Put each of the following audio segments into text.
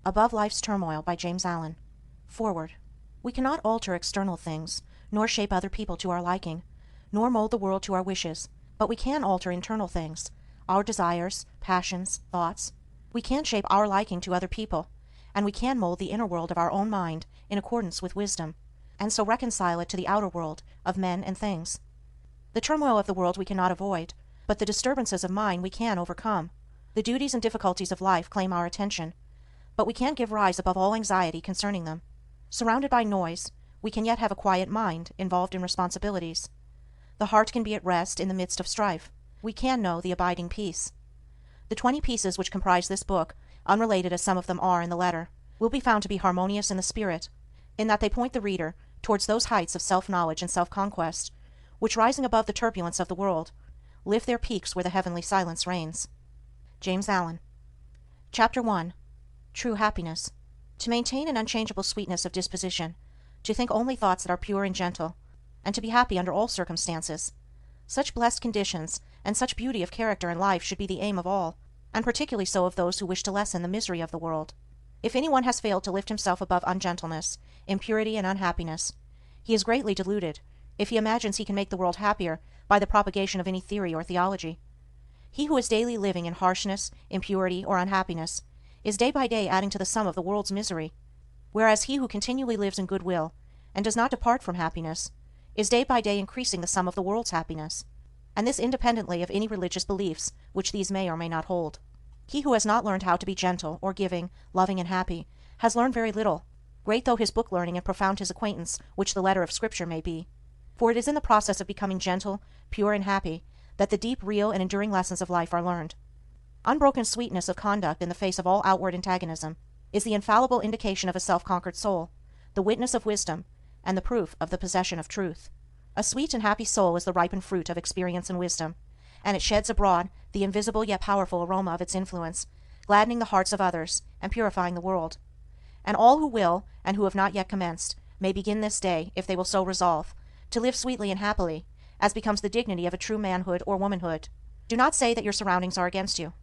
Above Life's Turmoil by James Allen. Forward. We cannot alter external things, nor shape other people to our liking, nor mold the world to our wishes, but we can alter internal things, our desires, passions, thoughts. We can shape our liking to other people, and we can mold the inner world of our own mind in accordance with wisdom, and so reconcile it to the outer world of men and things. The turmoil of the world we cannot avoid, but the disturbances of mind we can overcome. The duties and difficulties of life claim our attention, but we can give rise above all anxiety concerning them. Surrounded by noise, we can yet have a quiet mind involved in responsibilities. The heart can be at rest in the midst of strife. We can know the abiding peace. The 20 pieces which comprise this book, unrelated as some of them are in the letter, will be found to be harmonious in the spirit, in that they point the reader towards those heights of self-knowledge and self-conquest, which, rising above the turbulence of the world, lift their peaks where the heavenly silence reigns. James Allen. Chapter 1. True Happiness. To maintain an unchangeable sweetness of disposition, to think only thoughts that are pure and gentle, and to be happy under all circumstances. Such blessed conditions and such beauty of character and life should be the aim of all, and particularly so of those who wish to lessen the misery of the world. If anyone has failed to lift himself above ungentleness, impurity, and unhappiness, he is greatly deluded if he imagines he can make the world happier by the propagation of any theory or theology. He who is daily living in harshness, impurity, or unhappiness is day by day adding to the sum of the world's misery, whereas he who continually lives in goodwill and does not depart from happiness is day by day increasing the sum of the world's happiness, and this independently of any religious beliefs which these may or may not hold. He who has not learned how to be gentle, or giving, loving, and happy, has learned very little, great though his book learning and profound his acquaintance which the letter of Scripture may be. For it is in the process of becoming gentle, pure, and happy that the deep, real, and enduring lessons of life are learned. Unbroken sweetness of conduct in the face of all outward antagonism is the infallible indication of a self-conquered soul, the witness of wisdom, and the proof of the possession of truth. A sweet and happy soul is the ripened fruit of experience and wisdom, and it sheds abroad the invisible yet powerful aroma of its influence, gladdening the hearts of others and purifying the world. And all who will, and who have not yet commenced, may begin this day, if they will so resolve, to live sweetly and happily, as becomes the dignity of a true manhood or womanhood. Do not say that your surroundings are against you.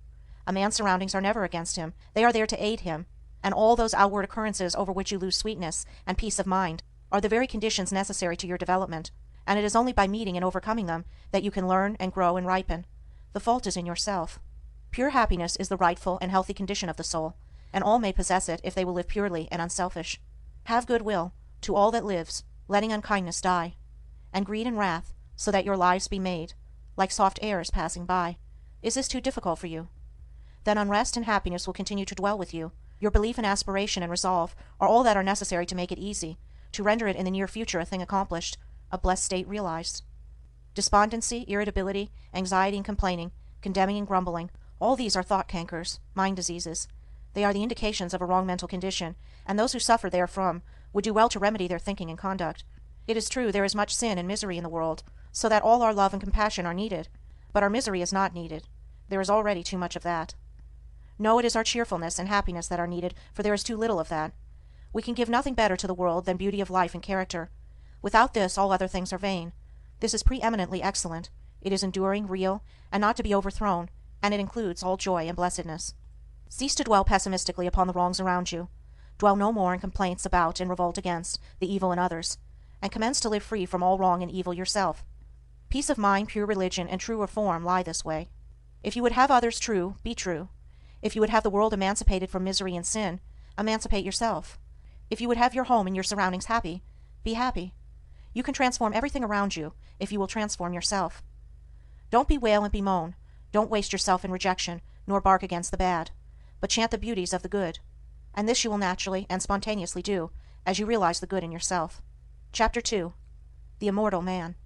A man's surroundings are never against him. They are there to aid him, and all those outward occurrences over which you lose sweetness and peace of mind are the very conditions necessary to your development, and it is only by meeting and overcoming them that you can learn and grow and ripen. The fault is in yourself. Pure happiness is the rightful and healthy condition of the soul, and all may possess it if they will live purely and unselfish. Have goodwill to all that lives, letting unkindness die, and greed and wrath, so that your lives be made like soft airs passing by. Is this too difficult for you? Then unrest and happiness will continue to dwell with you. Your belief and aspiration and resolve are all that are necessary to make it easy, to render it in the near future a thing accomplished, a blessed state realized. Despondency, irritability, anxiety and complaining, condemning and grumbling, all these are thought cankers, mind diseases. They are the indications of a wrong mental condition, and those who suffer therefrom would do well to remedy their thinking and conduct. It is true there is much sin and misery in the world, so that all our love and compassion are needed, but our misery is not needed. There is already too much of that. No, it is our cheerfulness and happiness that are needed, for there is too little of that. We can give nothing better to the world than beauty of life and character. Without this, all other things are vain. This is preeminently excellent. It is enduring, real, and not to be overthrown, and it includes all joy and blessedness. Cease to dwell pessimistically upon the wrongs around you. Dwell no more in complaints about and revolt against the evil in others, and commence to live free from all wrong and evil yourself. Peace of mind, pure religion, and true reform lie this way. If you would have others true, be true. If you would have the world emancipated from misery and sin, emancipate yourself. If you would have your home and your surroundings happy, be happy. You can transform everything around you if you will transform yourself. Don't bewail and bemoan. Don't waste yourself in rejection, nor bark against the bad, but chant the beauties of the good. And this you will naturally and spontaneously do, as you realize the good in yourself. Chapter 2. The Immortal Man.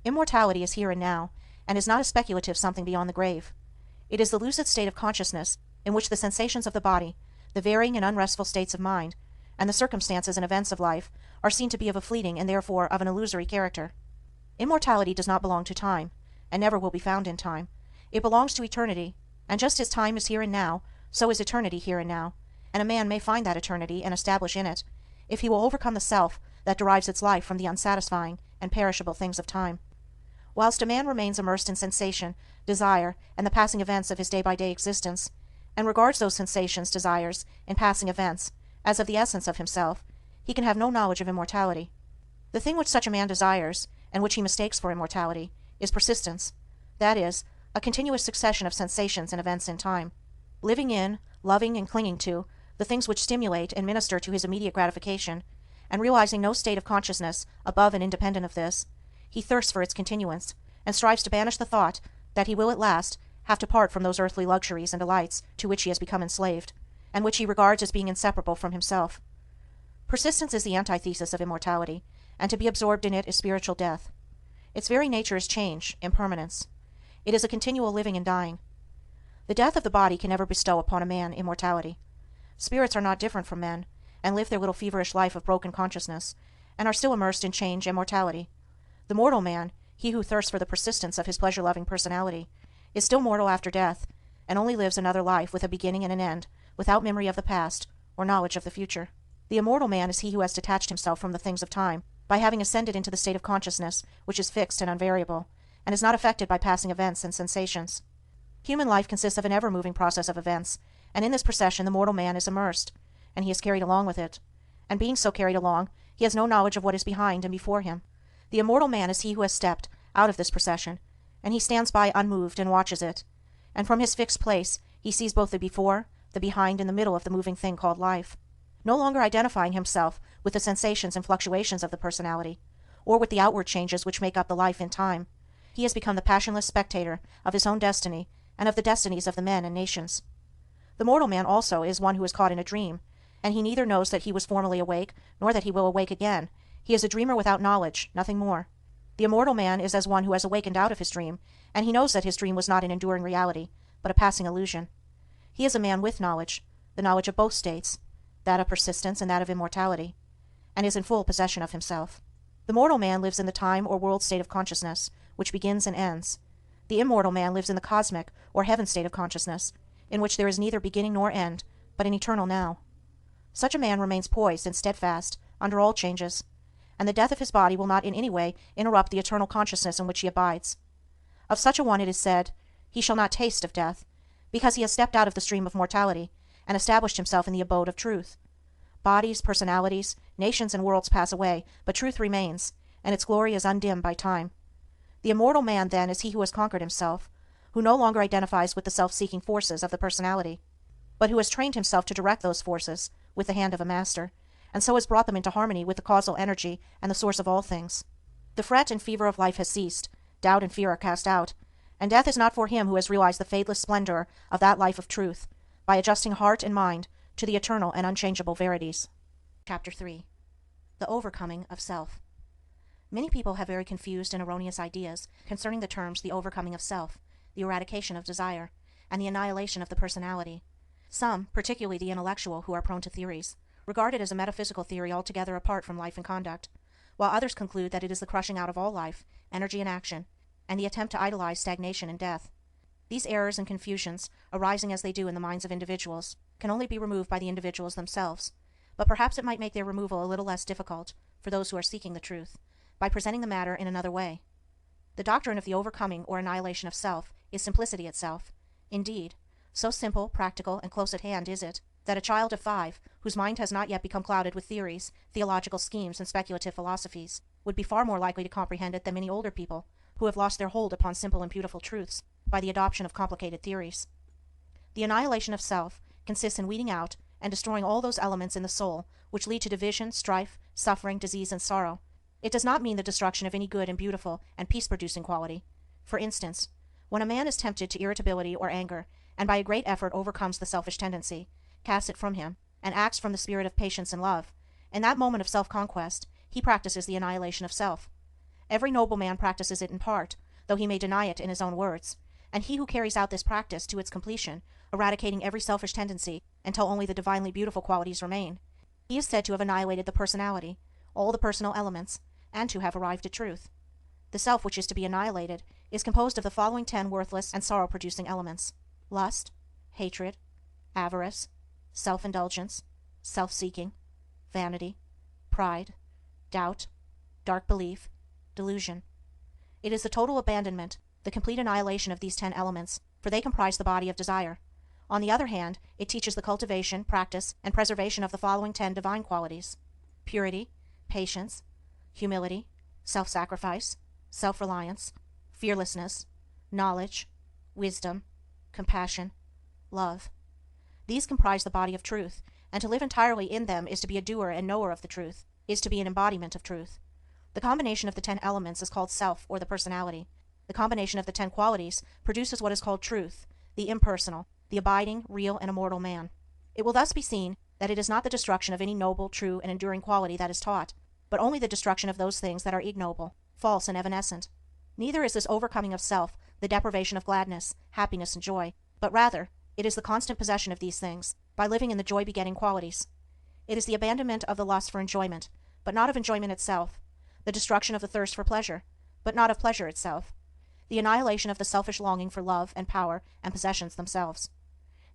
Immortality is here and now, and is not a speculative something beyond the grave. It is the lucid state of consciousness in which the sensations of the body, the varying and unrestful states of mind, and the circumstances and events of life are seen to be of a fleeting and therefore of an illusory character. Immortality does not belong to time, and never will be found in time. It belongs to eternity, and just as time is here and now, so is eternity here and now, and a man may find that eternity and establish in it, if he will overcome the self that derives its life from the unsatisfying and perishable things of time. Whilst a man remains immersed in sensation, desire, and the passing events of his day-by-day existence, and regards those sensations, desires, and passing events as of the essence of himself, he can have no knowledge of immortality. The thing which such a man desires, and which he mistakes for immortality, is persistence, that is, a continuous succession of sensations and events in time. Living in, loving, and clinging to the things which stimulate and minister to his immediate gratification, and realizing no state of consciousness above and independent of this, he thirsts for its continuance, and strives to banish the thought that he will at last have to part from those earthly luxuries and delights to which he has become enslaved, and which he regards as being inseparable from himself. Persistence is the antithesis of immortality, and to be absorbed in it is spiritual death. Its very nature is change, impermanence. It is a continual living and dying. The death of the body can never bestow upon a man immortality. Spirits are not different from men, and live their little feverish life of broken consciousness, and are still immersed in change and mortality. The mortal man, he who thirsts for the persistence of his pleasure-loving personality, is still mortal after death, and only lives another life with a beginning and an end, without memory of the past, or knowledge of the future. The immortal man is he who has detached himself from the things of time, by having ascended into the state of consciousness which is fixed and unvariable, and is not affected by passing events and sensations. Human life consists of an ever-moving process of events, and in this procession the mortal man is immersed, and he is carried along with it. And being so carried along, he has no knowledge of what is behind and before him. The immortal man is he who has stepped out of this procession, and he stands by unmoved and watches it, and from his fixed place he sees both the before, the behind, and the middle of the moving thing called life. No longer identifying himself with the sensations and fluctuations of the personality, or with the outward changes which make up the life in time, he has become the passionless spectator of his own destiny and of the destinies of the men and nations. The mortal man also is one who is caught in a dream, and he neither knows that he was formerly awake, nor that he will awake again. He is a dreamer without knowledge, nothing more. The immortal man is as one who has awakened out of his dream, and he knows that his dream was not an enduring reality, but a passing illusion. He is a man with knowledge, the knowledge of both states, that of persistence and that of immortality, and is in full possession of himself. The mortal man lives in the time or world state of consciousness, which begins and ends. The immortal man lives in the cosmic or heaven state of consciousness, in which there is neither beginning nor end, but an eternal now. Such a man remains poised and steadfast under all changes, and the death of his body will not in any way interrupt the eternal consciousness in which he abides. Of such a one it is said, "He shall not taste of death," because he has stepped out of the stream of mortality, and established himself in the abode of truth. Bodies, personalities, nations, and worlds pass away, but truth remains, and its glory is undimmed by time. The immortal man, then, is he who has conquered himself, who no longer identifies with the self-seeking forces of the personality, but who has trained himself to direct those forces with the hand of a master, and so has brought them into harmony with the causal energy and the source of all things. The fret and fever of life has ceased, doubt and fear are cast out, and death is not for him who has realized the fadeless splendor of that life of truth, by adjusting heart and mind to the eternal and unchangeable verities. Chapter 3. The Overcoming of Self. Many people have very confused and erroneous ideas concerning the terms the overcoming of self, the eradication of desire, and the annihilation of the personality. Some, particularly the intellectual who are prone to theories, regard it as a metaphysical theory altogether apart from life and conduct, while others conclude that it is the crushing out of all life, energy and action, and the attempt to idolize stagnation and death. These errors and confusions, arising as they do in the minds of individuals, can only be removed by the individuals themselves, but perhaps it might make their removal a little less difficult for those who are seeking the truth, by presenting the matter in another way. The doctrine of the overcoming or annihilation of self is simplicity itself. Indeed, so simple, practical, and close at hand is it, that a child of 5, whose mind has not yet become clouded with theories, theological schemes, and speculative philosophies, would be far more likely to comprehend it than many older people, who have lost their hold upon simple and beautiful truths by the adoption of complicated theories. The annihilation of self consists in weeding out and destroying all those elements in the soul which lead to division, strife, suffering, disease, and sorrow. It does not mean the destruction of any good and beautiful and peace-producing quality. For instance, when a man is tempted to irritability or anger, and by a great effort overcomes the selfish tendency, casts it from him, and acts from the spirit of patience and love, in that moment of self-conquest, he practices the annihilation of self. Every noble man practices it in part, though he may deny it in his own words, and he who carries out this practice to its completion, eradicating every selfish tendency until only the divinely beautiful qualities remain, he is said to have annihilated the personality, all the personal elements, and to have arrived at truth. The self which is to be annihilated is composed of the following 10 worthless and sorrow-producing elements: lust, hatred, avarice, self-indulgence, self-seeking, vanity, pride, doubt, dark belief, delusion. It is the total abandonment, the complete annihilation of these 10 elements, for they comprise the body of desire. On the other hand, it teaches the cultivation, practice, and preservation of the following 10 divine qualities: purity, patience, humility, self-sacrifice, self-reliance, fearlessness, knowledge, wisdom, compassion, love. These comprise the body of truth, and to live entirely in them is to be a doer and knower of the truth, is to be an embodiment of truth. The combination of the 10 elements is called self, or the personality. The combination of the 10 qualities produces what is called truth, the impersonal, the abiding, real, and immortal man. It will thus be seen that it is not the destruction of any noble, true, and enduring quality that is taught, but only the destruction of those things that are ignoble, false, and evanescent. Neither is this overcoming of self the deprivation of gladness, happiness, and joy, but rather it is the constant possession of these things, by living in the joy-begetting qualities. It is the abandonment of the lust for enjoyment, but not of enjoyment itself, the destruction of the thirst for pleasure, but not of pleasure itself, the annihilation of the selfish longing for love and power and possessions themselves.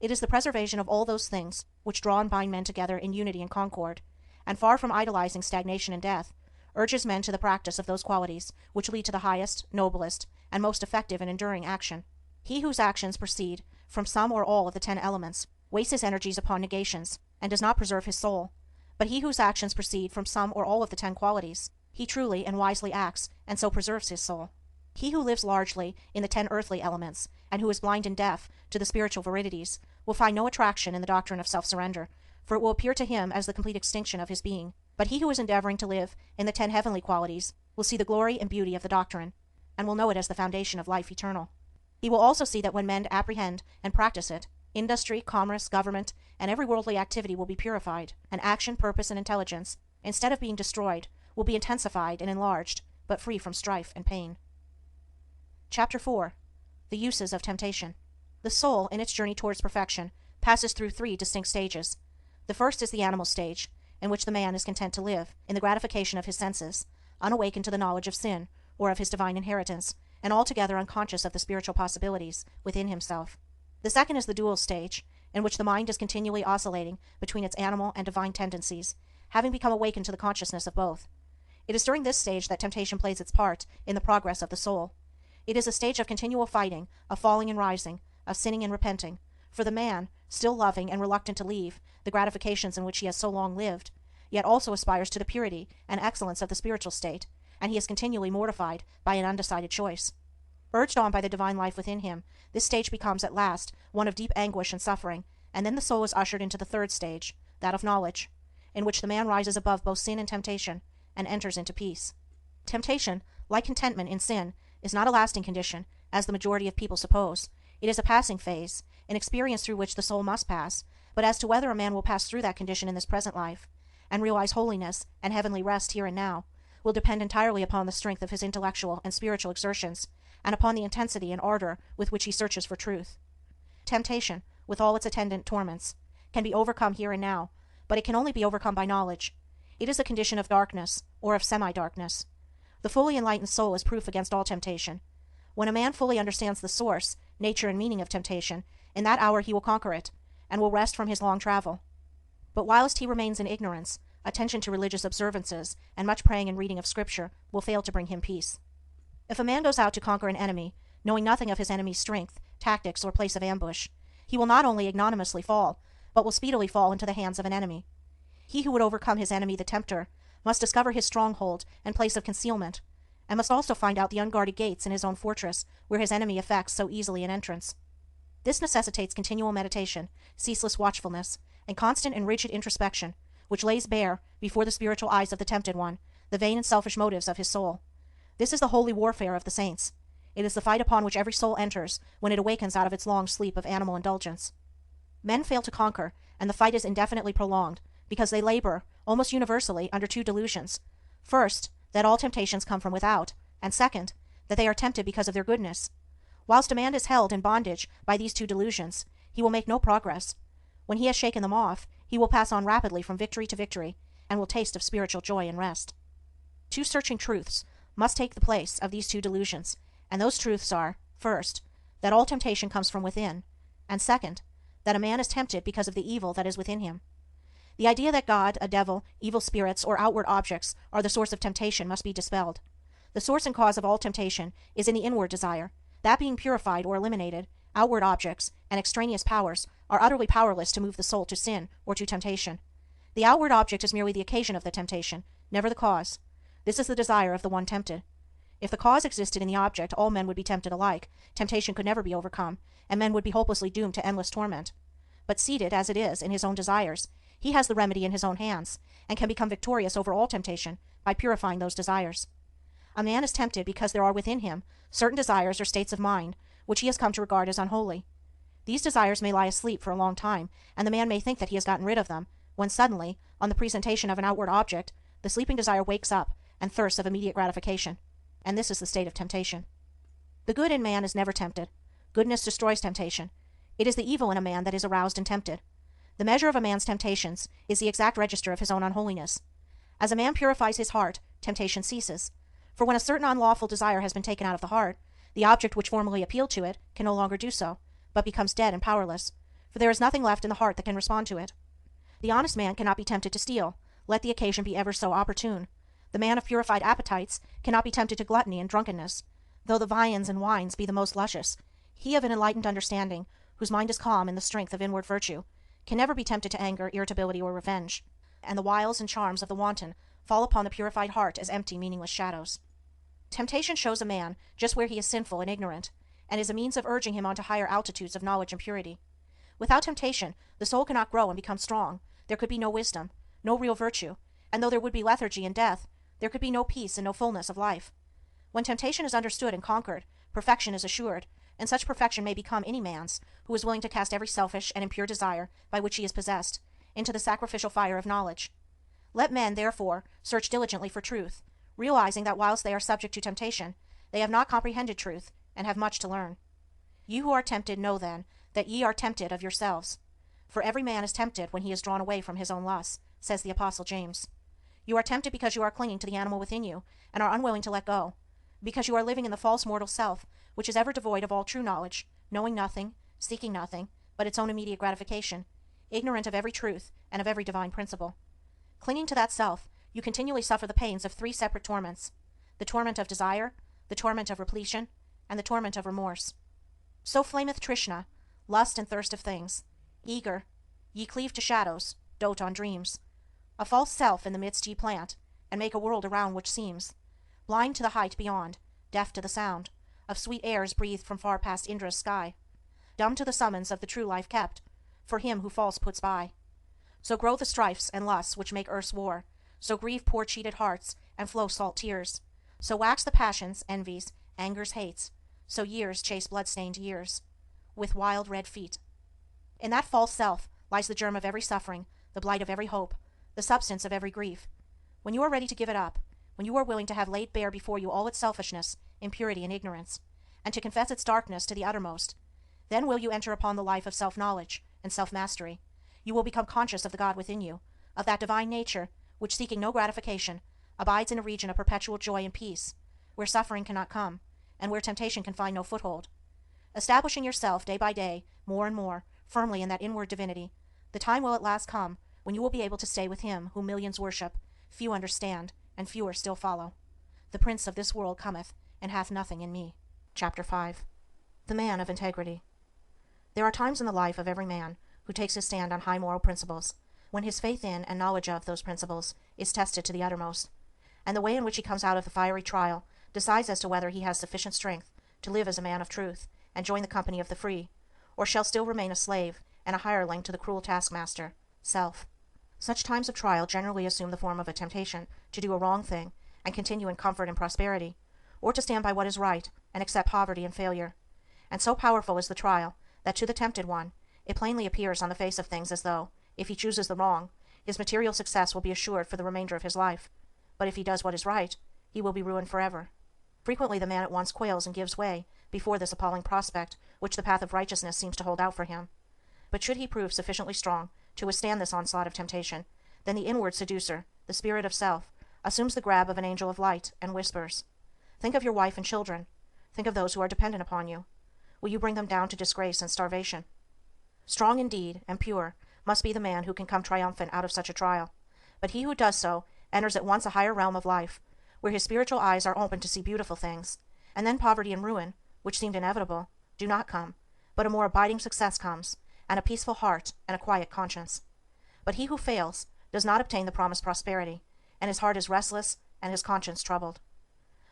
It is the preservation of all those things which draw and bind men together in unity and concord, and far from idolizing stagnation and death, urges men to the practice of those qualities which lead to the highest, noblest, and most effective and enduring action. He whose actions proceed from some or all of the 10 elements wastes his energies upon negations, and does not preserve his soul. But he whose actions proceed from some or all of the 10 qualities, he truly and wisely acts, and so preserves his soul. He who lives largely in the 10 earthly elements, and who is blind and deaf to the spiritual veridities, will find no attraction in the doctrine of self-surrender, for it will appear to him as the complete extinction of his being. But he who is endeavoring to live in the 10 heavenly qualities will see the glory and beauty of the doctrine, and will know it as the foundation of life eternal. He will also see that when men apprehend and practice it, industry, commerce, government, and every worldly activity will be purified, and action, purpose, and intelligence, instead of being destroyed, will be intensified and enlarged, but free from strife and pain. Chapter 4. The Uses of Temptation. The soul, in its journey towards perfection, passes through 3 distinct stages. The first is the animal stage, in which the man is content to live, in the gratification of his senses, unawakened to the knowledge of sin, or of his divine inheritance, and altogether unconscious of the spiritual possibilities within himself. The second is the dual stage, in which the mind is continually oscillating between its animal and divine tendencies, having become awakened to the consciousness of both. It is during this stage that temptation plays its part in the progress of the soul. It is a stage of continual fighting, of falling and rising, of sinning and repenting, for the man, still loving and reluctant to leave the gratifications in which he has so long lived, yet also aspires to the purity and excellence of the spiritual state, and he is continually mortified by an undecided choice. Urged on by the divine life within him, this stage becomes at last one of deep anguish and suffering, and then the soul is ushered into the third stage, that of knowledge, in which the man rises above both sin and temptation, and enters into peace. Temptation, like contentment in sin, is not a lasting condition, as the majority of people suppose. It is a passing phase, an experience through which the soul must pass, but as to whether a man will pass through that condition in this present life, and realize holiness and heavenly rest here and now, will depend entirely upon the strength of his intellectual and spiritual exertions, and upon the intensity and ardor with which he searches for truth. Temptation, with all its attendant torments, can be overcome here and now, but it can only be overcome by knowledge. It is a condition of darkness, or of semi-darkness. The fully enlightened soul is proof against all temptation. When a man fully understands the source, nature, and meaning of temptation, in that hour he will conquer it, and will rest from his long travel. But whilst he remains in ignorance, attention to religious observances, and much praying and reading of Scripture will fail to bring him peace. If a man goes out to conquer an enemy, knowing nothing of his enemy's strength, tactics, or place of ambush, he will not only ignominiously fall, but will speedily fall into the hands of an enemy. He who would overcome his enemy the tempter must discover his stronghold and place of concealment, and must also find out the unguarded gates in his own fortress where his enemy effects so easily an entrance. This necessitates continual meditation, ceaseless watchfulness, and constant and rigid introspection, which lays bare, before the spiritual eyes of the tempted one, the vain and selfish motives of his soul. This is the holy warfare of the saints. It is the fight upon which every soul enters when it awakens out of its long sleep of animal indulgence. Men fail to conquer, and the fight is indefinitely prolonged, because they labor, almost universally, under 2 delusions. First, that all temptations come from without, and second, that they are tempted because of their goodness. Whilst a man is held in bondage by these 2 delusions, he will make no progress. When he has shaken them off, he will pass on rapidly from victory to victory, and will taste of spiritual joy and rest. 2 searching truths must take the place of these 2 delusions, and those truths are, first, that all temptation comes from within, and second, that a man is tempted because of the evil that is within him. The idea that God, a devil, evil spirits, or outward objects are the source of temptation must be dispelled. The source and cause of all temptation is in the inward desire. That being purified or eliminated, Outward objects and extraneous powers are utterly powerless to move the soul to sin or to temptation. The outward object is merely the occasion of the temptation, never the cause. This is the desire of the one tempted. If the cause existed in the object, all men would be tempted alike, temptation could never be overcome, and men would be hopelessly doomed to endless torment. But seated, as it is, in his own desires, he has the remedy in his own hands, and can become victorious over all temptation by purifying those desires. A man is tempted because there are within him certain desires or states of mind which he has come to regard as unholy. These desires may lie asleep for a long time, and the man may think that he has gotten rid of them, when suddenly, on the presentation of an outward object, the sleeping desire wakes up and thirsts of immediate gratification. And this is the state of temptation. The good in man is never tempted. Goodness destroys temptation. It is the evil in a man that is aroused and tempted. The measure of a man's temptations is the exact register of his own unholiness. As a man purifies his heart, temptation ceases. For when a certain unlawful desire has been taken out of the heart, the object which formerly appealed to it can no longer do so, but becomes dead and powerless, for there is nothing left in the heart that can respond to it. The honest man cannot be tempted to steal, let the occasion be ever so opportune. The man of purified appetites cannot be tempted to gluttony and drunkenness, though the viands and wines be the most luscious. He of an enlightened understanding, whose mind is calm in the strength of inward virtue, can never be tempted to anger, irritability, or revenge, and the wiles and charms of the wanton fall upon the purified heart as empty, meaningless shadows. Temptation shows a man just where he is sinful and ignorant, and is a means of urging him on to higher altitudes of knowledge and purity. Without temptation, the soul cannot grow and become strong. There could be no wisdom, no real virtue, and though there would be lethargy and death, there could be no peace and no fullness of life. When temptation is understood and conquered, perfection is assured, and such perfection may become any man's who is willing to cast every selfish and impure desire by which he is possessed into the sacrificial fire of knowledge. Let men, therefore, search diligently for truth, realizing that whilst they are subject to temptation, they have not comprehended truth and have much to learn. You who are tempted know then that ye are tempted of yourselves. For every man is tempted when he is drawn away from his own lusts, says the Apostle James. You are tempted because you are clinging to the animal within you and are unwilling to let go, because you are living in the false mortal self, which is ever devoid of all true knowledge, knowing nothing, seeking nothing, but its own immediate gratification, ignorant of every truth and of every divine principle. Clinging to that self, you continually suffer the pains of three separate torments: the torment of desire, the torment of repletion, and the torment of remorse. So flameth Trishna, lust and thirst of things. Eager, ye cleave to shadows, dote on dreams. A false self in the midst ye plant, and make a world around which seems blind to the height beyond, deaf to the sound of sweet airs breathed from far past Indra's sky, dumb to the summons of the true life kept for him who false puts by. So grow the strifes and lusts which make earth's war, so grieve poor cheated hearts and flow salt tears, so wax the passions, envies, angers, hates, so years chase blood-stained years with wild red feet. In that false self lies the germ of every suffering, the blight of every hope, the substance of every grief. When you are ready to give it up, when you are willing to have laid bare before you all its selfishness, impurity, and ignorance, and to confess its darkness to the uttermost, then will you enter upon the life of self-knowledge and self-mastery. You will become conscious of the God within you, of that divine nature which, seeking no gratification, abides in a region of perpetual joy and peace, where suffering cannot come, and where temptation can find no foothold. Establishing yourself day by day, more and more, firmly in that inward divinity, the time will at last come when you will be able to stay with him whom millions worship, few understand, and fewer still follow. The prince of this world cometh, and hath nothing in me. Chapter 5. The man of integrity. There are times in the life of every man who takes his stand on high moral principles, when his faith in and knowledge of those principles is tested to the uttermost, and the way in which he comes out of the fiery trial decides as to whether he has sufficient strength to live as a man of truth and join the company of the free, or shall still remain a slave and a hireling to the cruel taskmaster, self. Such times of trial generally assume the form of a temptation to do a wrong thing and continue in comfort and prosperity, or to stand by what is right and accept poverty and failure. And so powerful is the trial that to the tempted one it plainly appears on the face of things as though, if he chooses the wrong, his material success will be assured for the remainder of his life, but if he does what is right, he will be ruined forever. Frequently the man at once quails and gives way before this appalling prospect which the path of righteousness seems to hold out for him. But should he prove sufficiently strong to withstand this onslaught of temptation, then the inward seducer, the spirit of self, assumes the grab of an angel of light and whispers, "Think of your wife and children. Think of those who are dependent upon you. Will you bring them down to disgrace and starvation?" Strong indeed and pure must be the man who can come triumphant out of such a trial, but he who does so enters at once a higher realm of life, where his spiritual eyes are open to see beautiful things, and then poverty and ruin, which seemed inevitable, do not come, but a more abiding success comes, and a peaceful heart and a quiet conscience. But he who fails does not obtain the promised prosperity, and his heart is restless and his conscience troubled.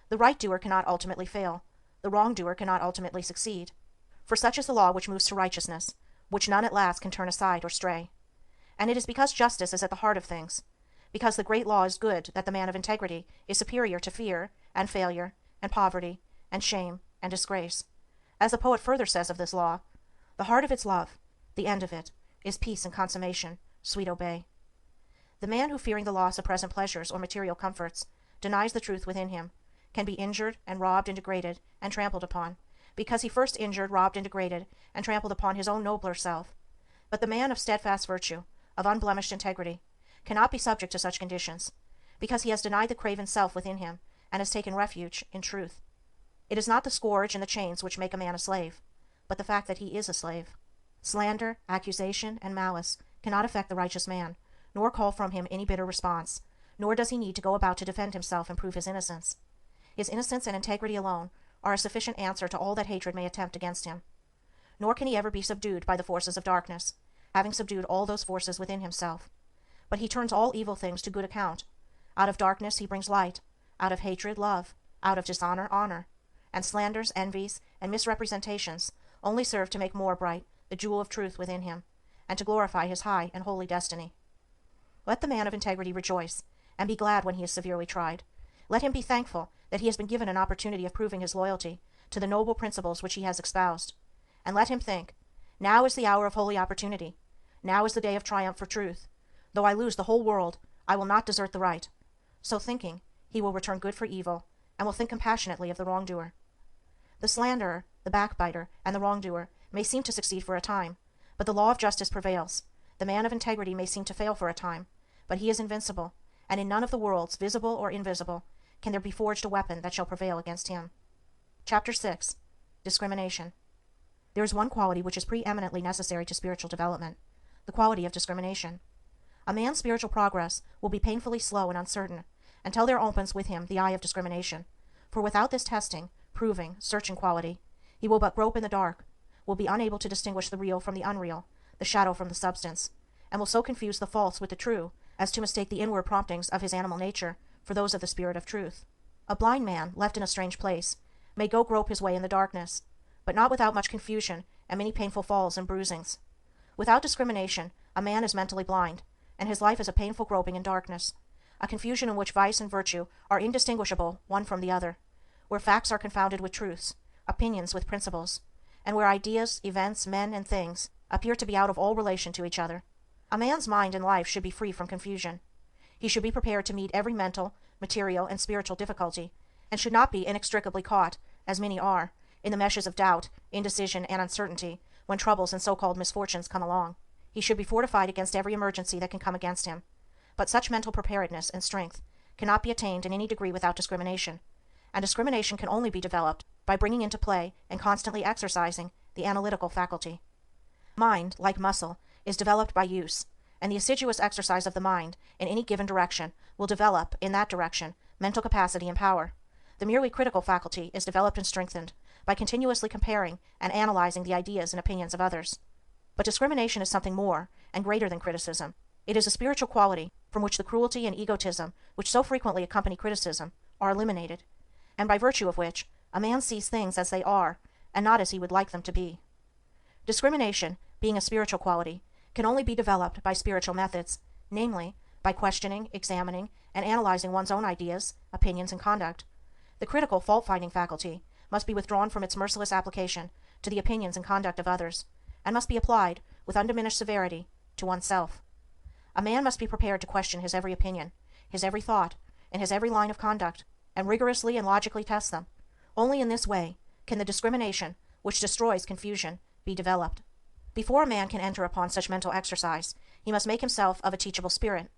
The right doer cannot ultimately fail, the wrongdoer cannot ultimately succeed. For such is the law which moves to righteousness, which none at last can turn aside or stray. And it is because justice is at the heart of things, because the great law is good, that the man of integrity is superior to fear, and failure, and poverty, and shame, and disgrace. As the poet further says of this law, the heart of its love, the end of it, is peace and consummation, sweet obey. The man who, fearing the loss of present pleasures or material comforts, denies the truth within him, can be injured and robbed and degraded and trampled upon, because he first injured, robbed, and degraded, and trampled upon his own nobler self. But the man of steadfast virtue, of unblemished integrity, cannot be subject to such conditions, because he has denied the craven self within him, and has taken refuge in truth. It is not the scourge and the chains which make a man a slave, but the fact that he is a slave. Slander, accusation, and malice cannot affect the righteous man, nor call from him any bitter response, nor does he need to go about to defend himself and prove his innocence. His innocence and integrity alone are a sufficient answer to all that hatred may attempt against him. Nor can he ever be subdued by the forces of darkness, having subdued all those forces within himself. But he turns all evil things to good account. Out of darkness he brings light, out of hatred love, out of dishonor honor, and slanders, envies, and misrepresentations only serve to make more bright the jewel of truth within him, and to glorify his high and holy destiny. Let the man of integrity rejoice, and be glad when he is severely tried. Let him be thankful that he has been given an opportunity of proving his loyalty to the noble principles which he has espoused. And let him think, now is the hour of holy opportunity. Now is the day of triumph for truth. Though I lose the whole world, I will not desert the right. So thinking, he will return good for evil, and will think compassionately of the wrongdoer. The slanderer, the backbiter, and the wrongdoer may seem to succeed for a time, but the law of justice prevails. The man of integrity may seem to fail for a time, but he is invincible, and in none of the worlds, visible or invisible, can there be forged a weapon that shall prevail against him. Chapter 6. Discrimination. There is one quality which is preeminently necessary to spiritual development, the quality of discrimination. A man's spiritual progress will be painfully slow and uncertain until there opens with him the eye of discrimination, for without this testing, proving, searching quality, he will but grope in the dark, will be unable to distinguish the real from the unreal, the shadow from the substance, and will so confuse the false with the true as to mistake the inward promptings of his animal nature for those of the spirit of truth. A blind man, left in a strange place, may go grope his way in the darkness, but not without much confusion and many painful falls and bruisings. Without discrimination, a man is mentally blind, and his life is a painful groping in darkness, a confusion in which vice and virtue are indistinguishable one from the other, where facts are confounded with truths, opinions with principles, and where ideas, events, men, and things appear to be out of all relation to each other. A man's mind and life should be free from confusion. He should be prepared to meet every mental, material, and spiritual difficulty, and should not be inextricably caught, as many are, in the meshes of doubt, indecision, and uncertainty when troubles and so-called misfortunes come along. He should be fortified against every emergency that can come against him. But such mental preparedness and strength cannot be attained in any degree without discrimination, and discrimination can only be developed by bringing into play and constantly exercising the analytical faculty. Mind, like muscle, is developed by use, and the assiduous exercise of the mind in any given direction will develop, in that direction, mental capacity and power. The merely critical faculty is developed and strengthened by continuously comparing and analyzing the ideas and opinions of others. But discrimination is something more and greater than criticism. It is a spiritual quality from which the cruelty and egotism which so frequently accompany criticism are eliminated, and by virtue of which a man sees things as they are and not as he would like them to be. Discrimination, being a spiritual quality, can only be developed by spiritual methods, namely, by questioning, examining, and analyzing one's own ideas, opinions, and conduct. The critical, fault-finding faculty must be withdrawn from its merciless application to the opinions and conduct of others, and must be applied, with undiminished severity, to oneself. A man must be prepared to question his every opinion, his every thought, and his every line of conduct, and rigorously and logically test them. Only in this way can the discrimination, which destroys confusion, be developed. Before a man can enter upon such mental exercise, he must make himself of a teachable spirit.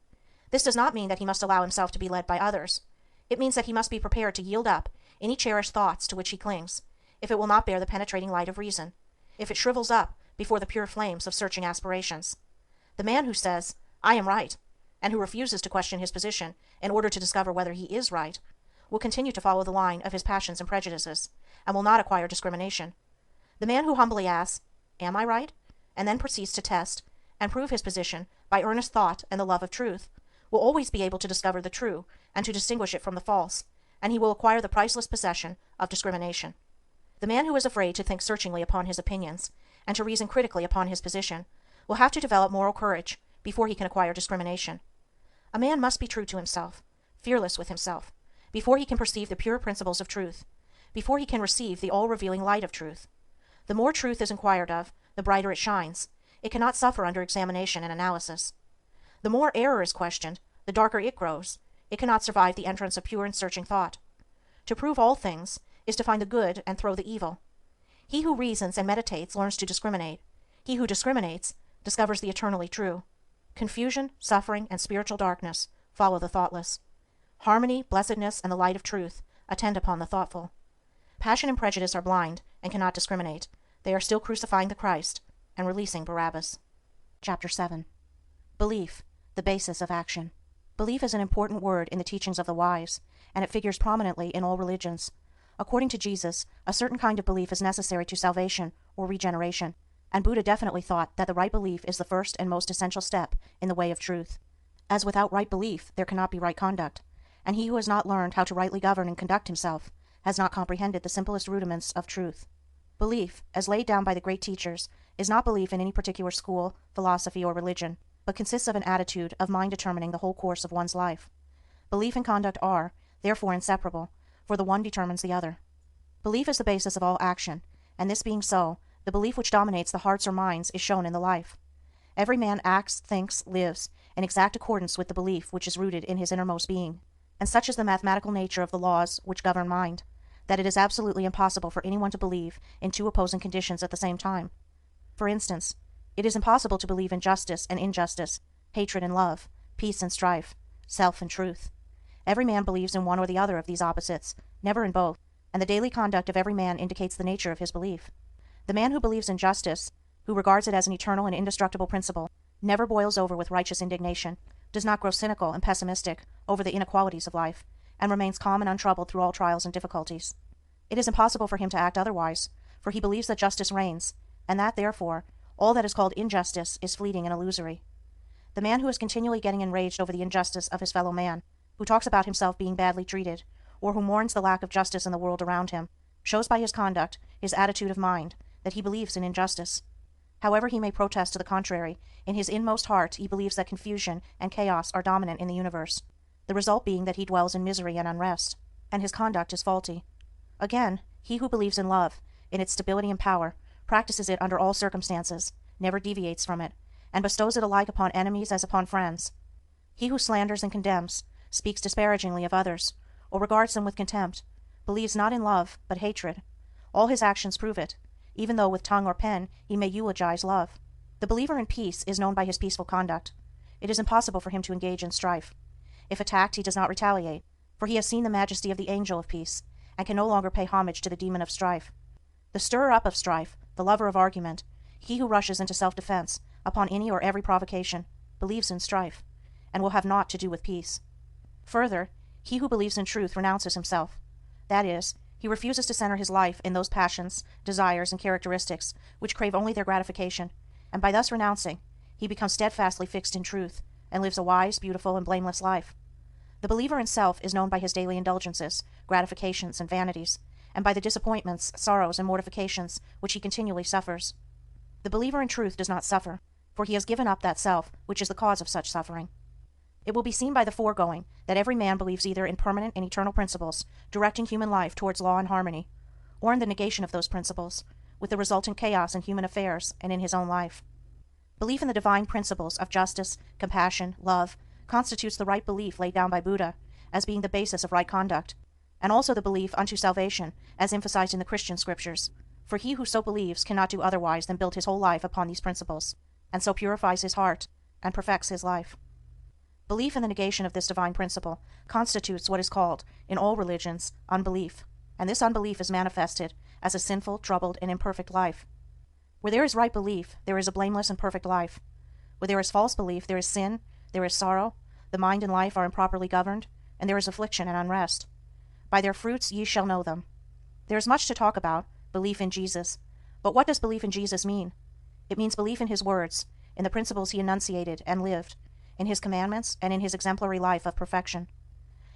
This does not mean that he must allow himself to be led by others. It means that he must be prepared to yield up any cherished thoughts to which he clings, if it will not bear the penetrating light of reason, if it shrivels up before the pure flames of searching aspirations. The man who says, "I am right," and who refuses to question his position in order to discover whether he is right, will continue to follow the line of his passions and prejudices, and will not acquire discrimination. The man who humbly asks, Am I right? And then proceeds to test and prove his position by earnest thought and the love of truth, will always be able to discover the true and to distinguish it from the false, and he will acquire the priceless possession of discrimination. The man who is afraid to think searchingly upon his opinions, and to reason critically upon his position, will have to develop moral courage before he can acquire discrimination. A man must be true to himself, fearless with himself, before he can perceive the pure principles of truth, before he can receive the all-revealing light of truth. The more truth is inquired of, the brighter it shines. It cannot suffer under examination and analysis. The more error is questioned, the darker it grows. It cannot survive the entrance of pure and searching thought. To prove all things is to find the good and throw the evil. He who reasons and meditates learns to discriminate. He who discriminates discovers the eternally true. Confusion, suffering, and spiritual darkness follow the thoughtless. Harmony, blessedness, and the light of truth attend upon the thoughtful. Passion and prejudice are blind and cannot discriminate. They are still crucifying the Christ and releasing Barabbas. Chapter 7. Belief, the basis of action. Belief is an important word in the teachings of the wise, and it figures prominently in all religions. According to Jesus, a certain kind of belief is necessary to salvation or regeneration, and Buddha definitely thought that the right belief is the first and most essential step in the way of truth. As without right belief, there cannot be right conduct, and he who has not learned how to rightly govern and conduct himself has not comprehended the simplest rudiments of truth. Belief, as laid down by the great teachers, is not belief in any particular school, philosophy, or religion, but consists of an attitude of mind determining the whole course of one's life. Belief and conduct are, therefore, inseparable, for the one determines the other. Belief is the basis of all action, and this being so, the belief which dominates the hearts or minds is shown in the life. Every man acts, thinks, lives, in exact accordance with the belief which is rooted in his innermost being, and such is the mathematical nature of the laws which govern mind, that it is absolutely impossible for anyone to believe in two opposing conditions at the same time. For instance, it is impossible to believe in justice and injustice, hatred and love, peace and strife, self and truth. Every man believes in one or the other of these opposites, never in both, and the daily conduct of every man indicates the nature of his belief. The man who believes in justice, who regards it as an eternal and indestructible principle, never boils over with righteous indignation, does not grow cynical and pessimistic over the inequalities of life, and remains calm and untroubled through all trials and difficulties. It is impossible for him to act otherwise, for he believes that justice reigns, and that, therefore, all that is called injustice is fleeting and illusory. The man who is continually getting enraged over the injustice of his fellow man, who talks about himself being badly treated, or who mourns the lack of justice in the world around him, shows by his conduct, his attitude of mind, that he believes in injustice. However he may protest to the contrary, in his inmost heart he believes that confusion and chaos are dominant in the universe, the result being that he dwells in misery and unrest, and his conduct is faulty. Again, he who believes in love, in its stability and power, practices it under all circumstances, never deviates from it, and bestows it alike upon enemies as upon friends. He who slanders and condemns, speaks disparagingly of others, or regards them with contempt, believes not in love, but hatred. All his actions prove it, even though with tongue or pen he may eulogize love. The believer in peace is known by his peaceful conduct. It is impossible for him to engage in strife. If attacked, he does not retaliate, for he has seen the majesty of the angel of peace, and can no longer pay homage to the demon of strife. The stirrer-up of strife, the lover of argument, he who rushes into self-defense upon any or every provocation, believes in strife, and will have naught to do with peace. Further, he who believes in truth renounces himself. That is, he refuses to center his life in those passions, desires, and characteristics which crave only their gratification, and by thus renouncing, he becomes steadfastly fixed in truth, and lives a wise, beautiful, and blameless life. The believer in self is known by his daily indulgences, gratifications, and vanities, and by the disappointments, sorrows, and mortifications which he continually suffers. The believer in truth does not suffer, for he has given up that self which is the cause of such suffering. It will be seen by the foregoing that every man believes either in permanent and eternal principles directing human life towards law and harmony, or in the negation of those principles, with the resultant chaos in human affairs and in his own life. Belief in the divine principles of justice, compassion, love, constitutes the right belief laid down by Buddha as being the basis of right conduct, and also the belief unto salvation as emphasized in the Christian scriptures, for he who so believes cannot do otherwise than build his whole life upon these principles, and so purifies his heart and perfects his life. Belief in the negation of this divine principle constitutes what is called, in all religions, unbelief, and this unbelief is manifested as a sinful, troubled, and imperfect life. Where there is right belief, there is a blameless and perfect life. Where there is false belief, there is sin, there is sorrow, the mind and life are improperly governed, and there is affliction and unrest. By their fruits ye shall know them. There is much to talk about, belief in Jesus. But what does belief in Jesus mean? It means belief in his words, in the principles he enunciated and lived, in his commandments, and in his exemplary life of perfection.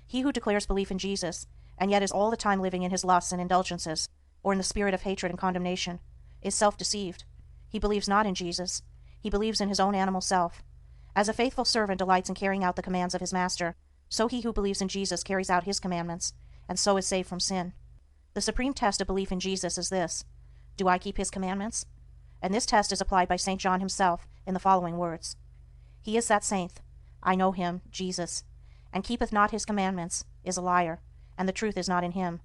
He who declares belief in Jesus, and yet is all the time living in his lusts and indulgences, or in the spirit of hatred and condemnation, is self-deceived. He believes not in Jesus. He believes in his own animal self. As a faithful servant delights in carrying out the commands of his master, so he who believes in Jesus carries out his commandments, and so is saved from sin. The supreme test of belief in Jesus is this: do I keep his commandments? And this test is applied by St. John himself in the following words: He is that saint, I know him, Jesus, and keepeth not his commandments, is a liar, and the truth is not in him.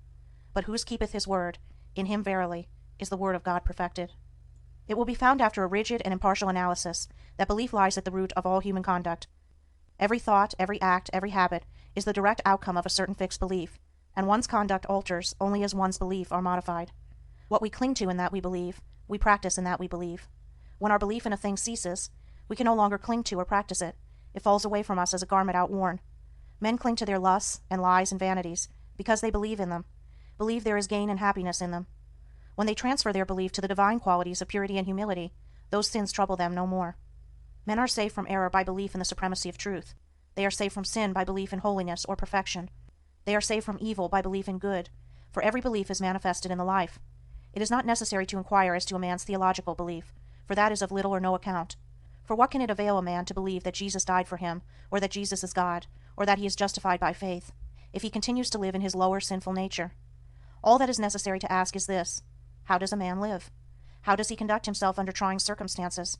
But whose keepeth his word, in him verily is the word of God perfected. It will be found after a rigid and impartial analysis that belief lies at the root of all human conduct. Every thought, every act, every habit is the direct outcome of a certain fixed belief, and one's conduct alters only as one's belief are modified. What we cling to in that we believe, we practice in that we believe. When our belief in a thing ceases, we can no longer cling to or practice it. It falls away from us as a garment outworn. Men cling to their lusts and lies and vanities because they believe in them, believe there is gain and happiness in them. When they transfer their belief to the divine qualities of purity and humility, those sins trouble them no more. Men are saved from error by belief in the supremacy of truth. They are saved from sin by belief in holiness or perfection. They are saved from evil by belief in good, for every belief is manifested in the life. It is not necessary to inquire as to a man's theological belief, for that is of little or no account. For what can it avail a man to believe that Jesus died for him, or that Jesus is God, or that he is justified by faith, if he continues to live in his lower sinful nature? All that is necessary to ask is this: how does a man live? How does he conduct himself under trying circumstances?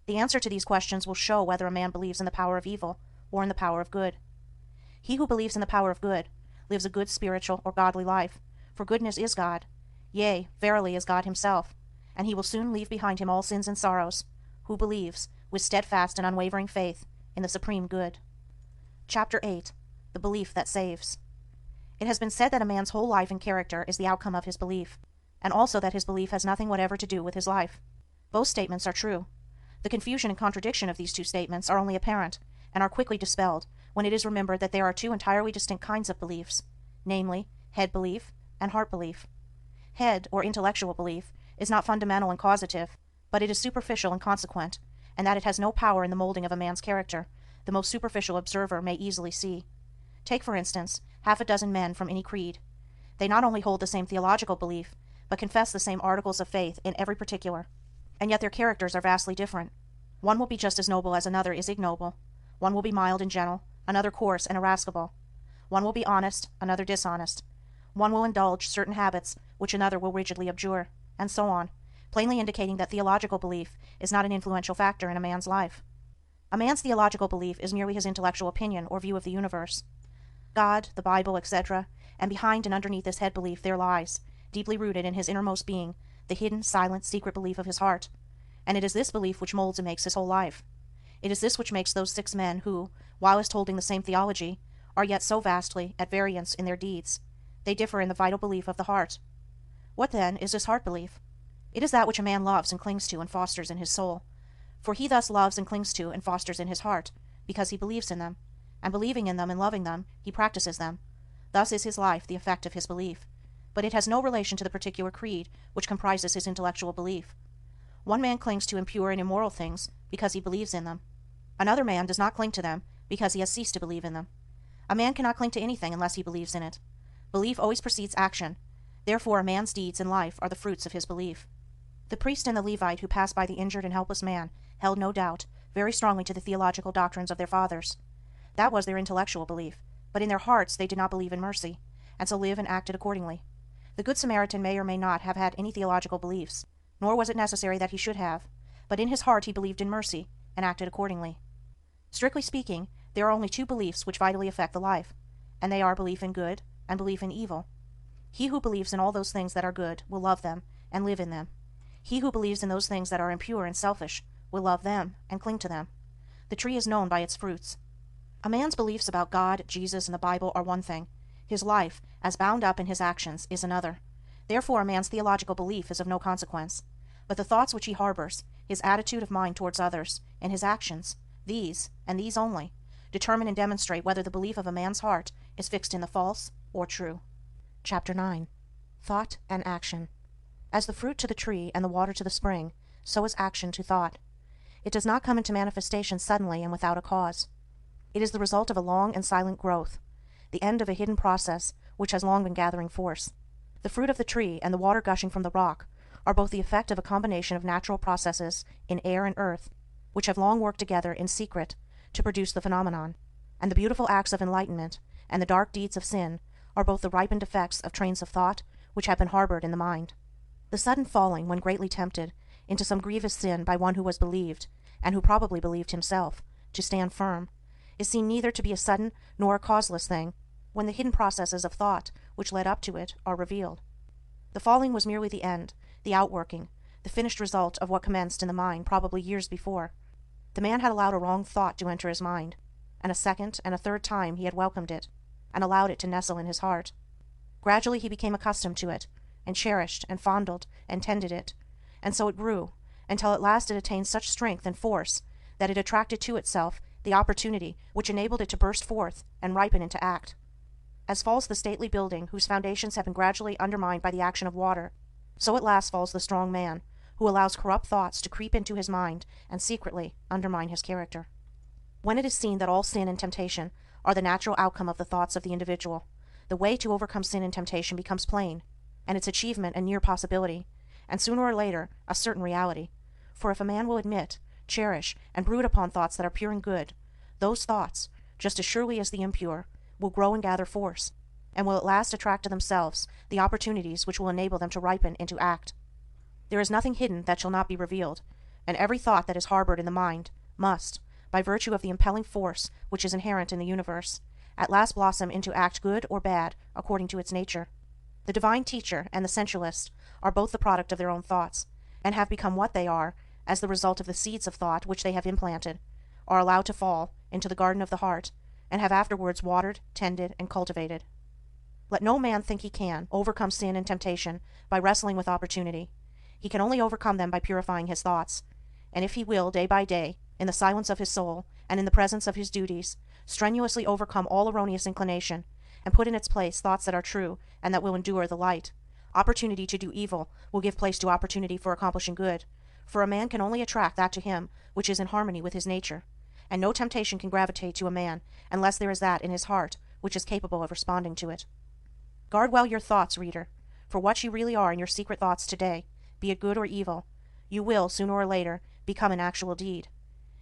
The answer to these questions will show whether a man believes in the power of evil or in the power of good. He who believes in the power of good lives a good spiritual or godly life, for goodness is God, yea, verily is God himself, and he will soon leave behind him all sins and sorrows, who believes, with steadfast and unwavering faith, in the supreme good. Chapter 8. The Belief that Saves. It has been said that a man's whole life and character is the outcome of his belief, and also that his belief has nothing whatever to do with his life. Both statements are true. The confusion and contradiction of these two statements are only apparent, and are quickly dispelled, when it is remembered that there are two entirely distinct kinds of beliefs, namely, head belief and heart belief. Head, or intellectual belief, is not fundamental and causative, but it is superficial and consequent, and that it has no power in the molding of a man's character, the most superficial observer may easily see. Take, for instance, half a dozen men from any creed. They not only hold the same theological belief, but confess the same articles of faith in every particular, and yet their characters are vastly different. One will be just as noble as another is ignoble. One will be mild and gentle, another coarse and irascible. One will be honest, another dishonest. One will indulge certain habits which another will rigidly abjure, and so on, plainly indicating that theological belief is not an influential factor in a man's life. A man's theological belief is merely his intellectual opinion or view of the universe, God, the Bible, etc., and behind and underneath this head belief there lies, deeply rooted in his innermost being, the hidden, silent, secret belief of his heart, and it is this belief which molds and makes his whole life. It is this which makes those 6 men who, whilst holding the same theology, are yet so vastly at variance in their deeds. They differ in the vital belief of the heart. What, then, is this heart belief? It is that which a man loves and clings to and fosters in his soul. For he thus loves and clings to and fosters in his heart, because he believes in them, and believing in them and loving them, he practices them. Thus is his life the effect of his belief. But it has no relation to the particular creed which comprises his intellectual belief. One man clings to impure and immoral things because he believes in them. Another man does not cling to them because he has ceased to believe in them. A man cannot cling to anything unless he believes in it. Belief always precedes action. Therefore a man's deeds in life are the fruits of his belief. The priest and the Levite who passed by the injured and helpless man held, no doubt, very strongly to the theological doctrines of their fathers. That was their intellectual belief, but in their hearts they did not believe in mercy, and so lived and acted accordingly. The Good Samaritan may or may not have had any theological beliefs, nor was it necessary that he should have, but in his heart he believed in mercy, and acted accordingly. Strictly speaking, there are only 2 beliefs which vitally affect the life, and they are belief in good and belief in evil. He who believes in all those things that are good will love them and live in them. He who believes in those things that are impure and selfish will love them and cling to them. The tree is known by its fruits. A man's beliefs about God, Jesus, and the Bible are one thing. His life, as bound up in his actions, is another. Therefore a man's theological belief is of no consequence. But the thoughts which he harbors, his attitude of mind towards others, and his actions, these, and these only, determine and demonstrate whether the belief of a man's heart is fixed in the false or true. Chapter 9. Thought and Action. As the fruit to the tree and the water to the spring, so is action to thought. It does not come into manifestation suddenly and without a cause. It is the result of a long and silent growth, the end of a hidden process which has long been gathering force. The fruit of the tree and the water gushing from the rock are both the effect of a combination of natural processes in air and earth, which have long worked together in secret to produce the phenomenon, and the beautiful acts of enlightenment and the dark deeds of sin are both the ripened effects of trains of thought which have been harbored in the mind. The sudden falling, when greatly tempted, into some grievous sin by one who was believed, and who probably believed himself, to stand firm, is seen neither to be a sudden nor a causeless thing, when the hidden processes of thought which led up to it are revealed. The falling was merely the end, the outworking, the finished result of what commenced in the mind probably years before. The man had allowed a wrong thought to enter his mind, and a second and a third time he had welcomed it, and allowed it to nestle in his heart. Gradually he became accustomed to it, and cherished and fondled and tended it, and so it grew, until at last it attained such strength and force that it attracted to itself the opportunity which enabled it to burst forth and ripen into act. As falls the stately building whose foundations have been gradually undermined by the action of water, so at last falls the strong man, who allows corrupt thoughts to creep into his mind and secretly undermine his character. When it is seen that all sin and temptation are the natural outcome of the thoughts of the individual, the way to overcome sin and temptation becomes plain, and its achievement a near possibility, and sooner or later a certain reality. For if a man will admit, cherish, and brood upon thoughts that are pure and good, those thoughts, just as surely as the impure, will grow and gather force, and will at last attract to themselves the opportunities which will enable them to ripen into act. There is nothing hidden that shall not be revealed, and every thought that is harbored in the mind must, by virtue of the impelling force which is inherent in the universe, at last blossom into act good or bad according to its nature. The divine teacher and the sensualist are both the product of their own thoughts, and have become what they are as the result of the seeds of thought which they have implanted, are allowed to fall into the garden of the heart, and have afterwards watered, tended, and cultivated. Let no man think he can overcome sin and temptation by wrestling with opportunity. He can only overcome them by purifying his thoughts, and if he will, day by day, in the silence of his soul, and in the presence of his duties, strenuously overcome all erroneous inclination, and put in its place thoughts that are true and that will endure the light, opportunity to do evil will give place to opportunity for accomplishing good, for a man can only attract that to him which is in harmony with his nature, and no temptation can gravitate to a man unless there is that in his heart which is capable of responding to it. Guard well your thoughts, reader, for what you really are in your secret thoughts today, be it good or evil, you will, sooner or later, become an actual deed.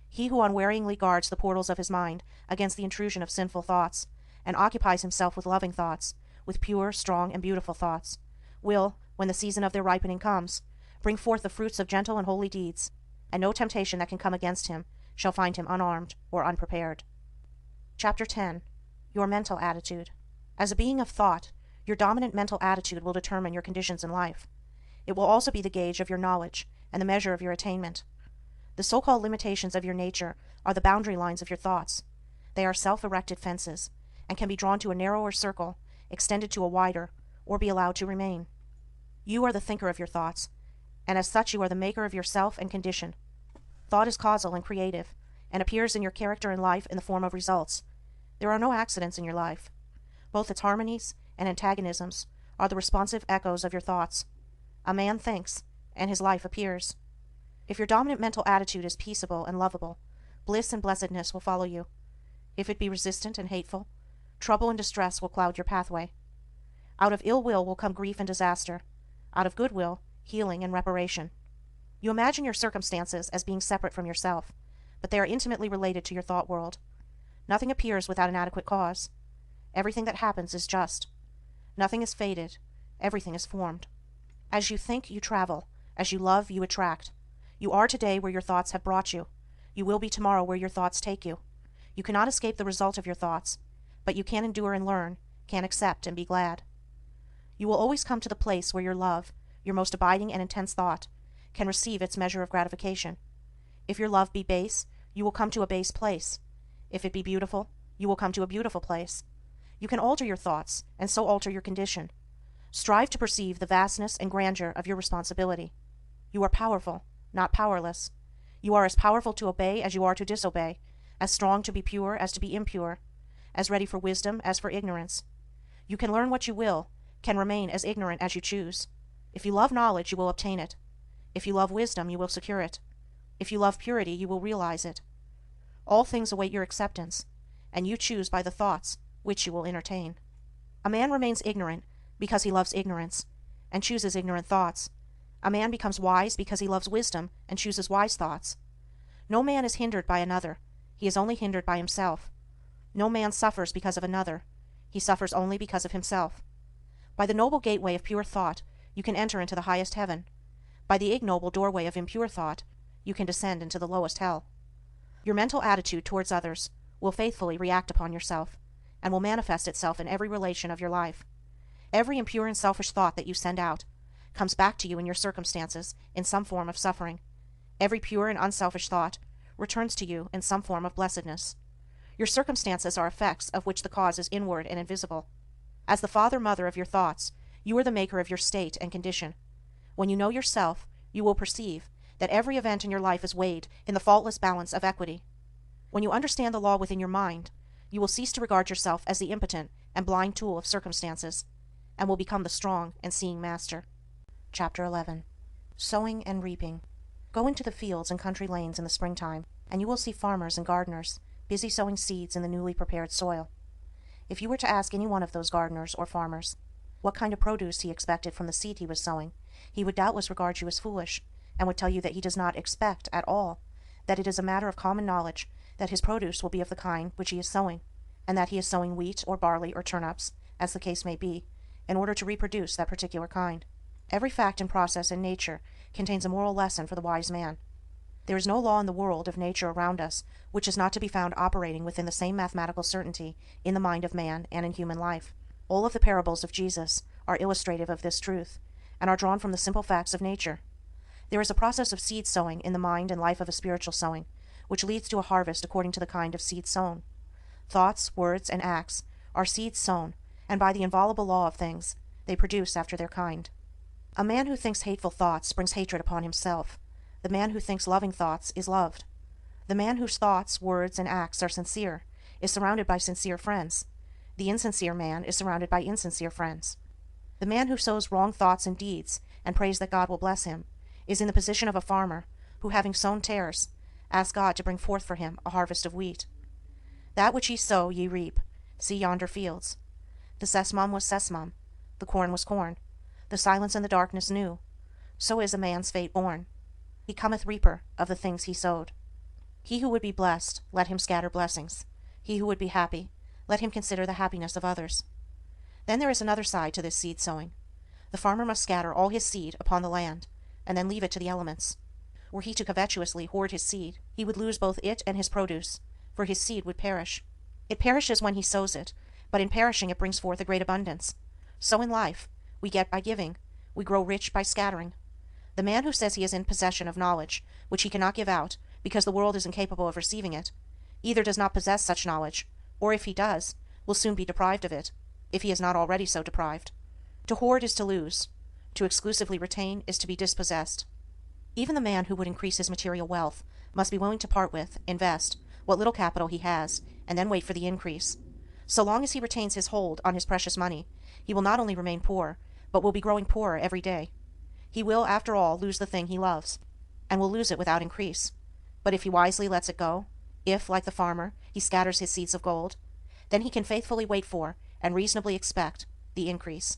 He who unwearyingly guards the portals of his mind against the intrusion of sinful thoughts, and occupies himself with loving thoughts, with pure, strong, and beautiful thoughts, will, when the season of their ripening comes, bring forth the fruits of gentle and holy deeds, and no temptation that can come against him shall find him unarmed or unprepared. Chapter 10. Your mental attitude. As a being of thought, your dominant mental attitude will determine your conditions in life. It will also be the gauge of your knowledge and the measure of your attainment. The so-called limitations of your nature are the boundary lines of your thoughts. They are self-erected fences, and can be drawn to a narrower circle, extended to a wider, or be allowed to remain. You are the thinker of your thoughts, and as such you are the maker of yourself and condition. Thought is causal and creative, and appears in your character and life in the form of results. There are no accidents in your life. Both its harmonies and antagonisms are the responsive echoes of your thoughts. A man thinks, and his life appears. If your dominant mental attitude is peaceable and lovable, bliss and blessedness will follow you. If it be resistant and hateful, trouble and distress will cloud your pathway. Out of ill will come grief and disaster. Out of good will, healing and reparation. You imagine your circumstances as being separate from yourself, but they are intimately related to your thought world. Nothing appears without an adequate cause. Everything that happens is just. Nothing is fated. Everything is formed. As you think, you travel. As you love, you attract. You are today where your thoughts have brought you. You will be tomorrow where your thoughts take you. You cannot escape the result of your thoughts, but you can endure and learn, can accept and be glad. You will always come to the place where your love, your most abiding and intense thought, can receive its measure of gratification. If your love be base, you will come to a base place. If it be beautiful, you will come to a beautiful place. You can alter your thoughts, and so alter your condition. Strive to perceive the vastness and grandeur of your responsibility. You are powerful, not powerless. You are as powerful to obey as you are to disobey, as strong to be pure as to be impure, as ready for wisdom as for ignorance. You can learn what you will, can remain as ignorant as you choose. If you love knowledge, you will obtain it. If you love wisdom, you will secure it. If you love purity, you will realize it. All things await your acceptance, and you choose by the thoughts which you will entertain. A man remains ignorant because he loves ignorance, and chooses ignorant thoughts. A man becomes wise because he loves wisdom, and chooses wise thoughts. No man is hindered by another, he is only hindered by himself. No man suffers because of another, he suffers only because of himself. By the noble gateway of pure thought, you can enter into the highest heaven. By the ignoble doorway of impure thought, you can descend into the lowest hell. Your mental attitude towards others will faithfully react upon yourself, and will manifest itself in every relation of your life. Every impure and selfish thought that you send out comes back to you in your circumstances in some form of suffering. Every pure and unselfish thought returns to you in some form of blessedness. Your circumstances are effects of which the cause is inward and invisible. As the father-mother of your thoughts, you are the maker of your state and condition. When you know yourself, you will perceive that every event in your life is weighed in the faultless balance of equity. When you understand the law within your mind, you will cease to regard yourself as the impotent and blind tool of circumstances, and will become the strong and seeing master. Chapter 11. Sowing and Reaping. Go into the fields and country lanes in the springtime, and you will see farmers and gardeners busy sowing seeds in the newly prepared soil. If you were to ask any one of those gardeners or farmers what kind of produce he expected from the seed he was sowing, he would doubtless regard you as foolish, and would tell you that he does not expect at all, that it is a matter of common knowledge that his produce will be of the kind which he is sowing, and that he is sowing wheat or barley or turnips, as the case may be, in order to reproduce that particular kind. Every fact and process in nature contains a moral lesson for the wise man. There is no law in the world of nature around us which is not to be found operating within the same mathematical certainty in the mind of man and in human life. All of the parables of Jesus are illustrative of this truth, and are drawn from the simple facts of nature. There is a process of seed sowing in the mind and life of a spiritual sowing, which leads to a harvest according to the kind of seed sown. Thoughts, words, and acts are seeds sown, and by the inviolable law of things, they produce after their kind. A man who thinks hateful thoughts brings hatred upon himself. The man who thinks loving thoughts is loved. The man whose thoughts, words, and acts are sincere is surrounded by sincere friends. The insincere man is surrounded by insincere friends. The man who sows wrong thoughts and deeds, and prays that God will bless him, is in the position of a farmer who, having sown tares, asks God to bring forth for him a harvest of wheat. That which ye sow ye reap. See yonder fields. The sesamum was sesamum, the corn was corn, the silence and the darkness knew. So is a man's fate born. He cometh reaper of the things he sowed. He who would be blessed, let him scatter blessings. He who would be happy, let him consider the happiness of others. Then there is another side to this seed sowing. The farmer must scatter all his seed upon the land, and then leave it to the elements. Were he to covetously hoard his seed, he would lose both it and his produce, for his seed would perish. It perishes when he sows it, but in perishing it brings forth a great abundance. So in life, we get by giving, we grow rich by scattering. The man who says he is in possession of knowledge, which he cannot give out, because the world is incapable of receiving it, either does not possess such knowledge, or if he does, will soon be deprived of it, if he is not already so deprived. To hoard is to lose. To exclusively retain is to be dispossessed. Even the man who would increase his material wealth must be willing to part with, invest, what little capital he has, and then wait for the increase. So long as he retains his hold on his precious money, he will not only remain poor, but will be growing poorer every day. He will, after all, lose the thing he loves, and will lose it without increase. But if he wisely lets it go, if, like the farmer, he scatters his seeds of gold, then he can faithfully wait for, and reasonably expect, the increase.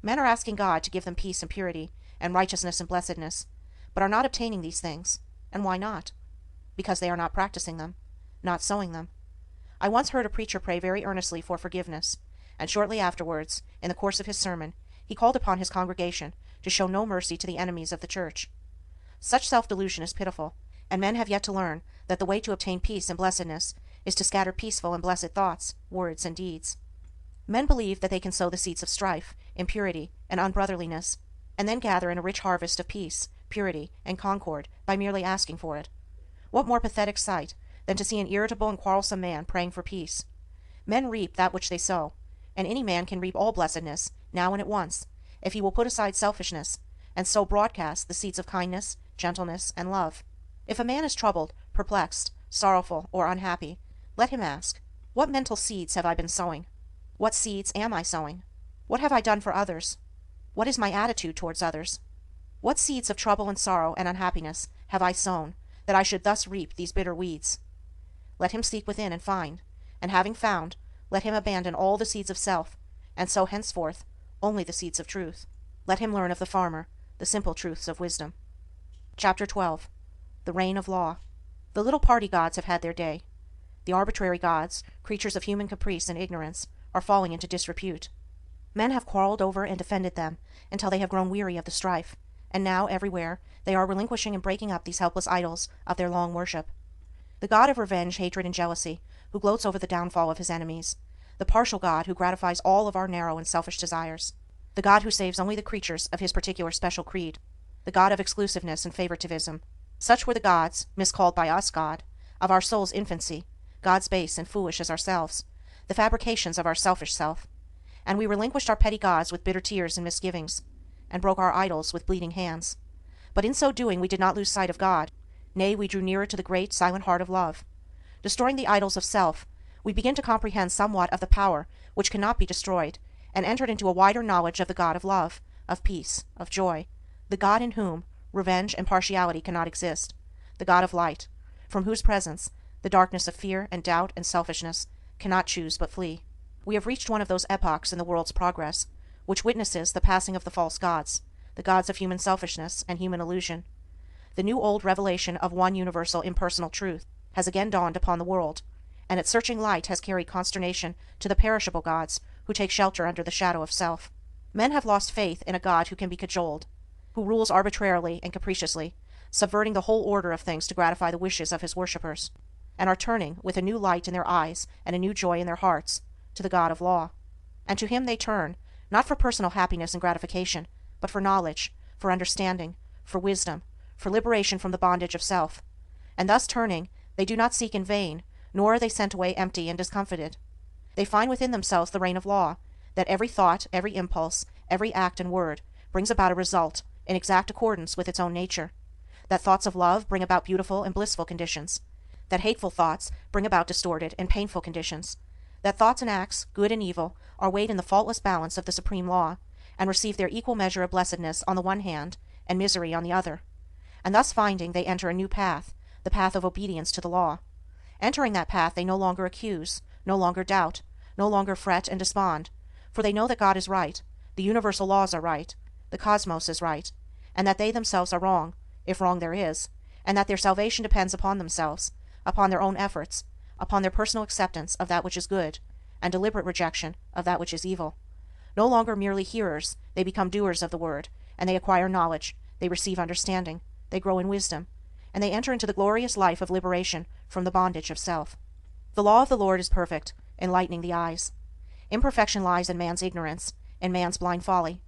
Men are asking God to give them peace and purity, and righteousness and blessedness, but are not obtaining these things. And why not? Because they are not practicing them, not sowing them. I once heard a preacher pray very earnestly for forgiveness, and shortly afterwards, in the course of his sermon, he called upon his congregation to show no mercy to the enemies of the church. Such self-delusion is pitiful, and men have yet to learn that the way to obtain peace and blessedness is to scatter peaceful and blessed thoughts, words, and deeds. Men believe that they can sow the seeds of strife, impurity, and unbrotherliness, and then gather in a rich harvest of peace, purity, and concord by merely asking for it. What more pathetic sight than to see an irritable and quarrelsome man praying for peace? Men reap that which they sow, and any man can reap all blessedness, now and at once, if he will put aside selfishness, and sow broadcast the seeds of kindness, gentleness, and love. If a man is troubled, perplexed, sorrowful, or unhappy, let him ask, what mental seeds have I been sowing? What seeds am I sowing? What have I done for others? What is my attitude towards others? What seeds of trouble and sorrow and unhappiness have I sown, that I should thus reap these bitter weeds? Let him seek within and find, and having found, let him abandon all the seeds of self, and sow henceforth only the seeds of truth. Let him learn of the farmer the simple truths of wisdom. Chapter 12. The Reign of Law. The little party gods have had their day. The arbitrary gods, creatures of human caprice and ignorance, are falling into disrepute. Men have quarreled over and defended them until they have grown weary of the strife, and now, everywhere, they are relinquishing and breaking up these helpless idols of their long worship. The god of revenge, hatred, and jealousy, who gloats over the downfall of his enemies. The partial god who gratifies all of our narrow and selfish desires. The god who saves only the creatures of his particular special creed. The god of exclusiveness and favoritism. Such were the gods, miscalled by us God, of our soul's infancy, gods base and foolish as ourselves, the fabrications of our selfish self. And we relinquished our petty gods with bitter tears and misgivings, and broke our idols with bleeding hands. But in so doing we did not lose sight of God. Nay, we drew nearer to the great, silent heart of love. Destroying the idols of self, we begin to comprehend somewhat of the power which cannot be destroyed, and entered into a wider knowledge of the God of love, of peace, of joy, the God in whom revenge and partiality cannot exist, the God of light, from whose presence the darkness of fear and doubt and selfishness cannot choose but flee. We have reached one of those epochs in the world's progress which witnesses the passing of the false gods, the gods of human selfishness and human illusion. The new old revelation of one universal impersonal truth has again dawned upon the world, and its searching light has carried consternation to the perishable gods who take shelter under the shadow of self. Men have lost faith in a God who can be cajoled, who rules arbitrarily and capriciously, subverting the whole order of things to gratify the wishes of his worshippers, and are turning, with a new light in their eyes and a new joy in their hearts, to the God of law. And to him they turn, not for personal happiness and gratification, but for knowledge, for understanding, for wisdom, for liberation from the bondage of self. And thus turning, they do not seek in vain, nor are they sent away empty and discomfited. They find within themselves the reign of law, that every thought, every impulse, every act and word brings about a result in exact accordance with its own nature, that thoughts of love bring about beautiful and blissful conditions, that hateful thoughts bring about distorted and painful conditions, that thoughts and acts, good and evil, are weighed in the faultless balance of the supreme law, and receive their equal measure of blessedness on the one hand, and misery on the other. And thus finding, they enter a new path, the path of obedience to the law. Entering that path, they no longer accuse, no longer doubt, no longer fret and despond, for they know that God is right, the universal laws are right, the cosmos is right, and that they themselves are wrong, if wrong there is, and that their salvation depends upon themselves, upon their own efforts, upon their personal acceptance of that which is good, and deliberate rejection of that which is evil. No longer merely hearers, they become doers of the word, and they acquire knowledge, they receive understanding, they grow in wisdom, and they enter into the glorious life of liberation from the bondage of self. The law of the Lord is perfect, enlightening the eyes. Imperfection lies in man's ignorance, in man's blind folly.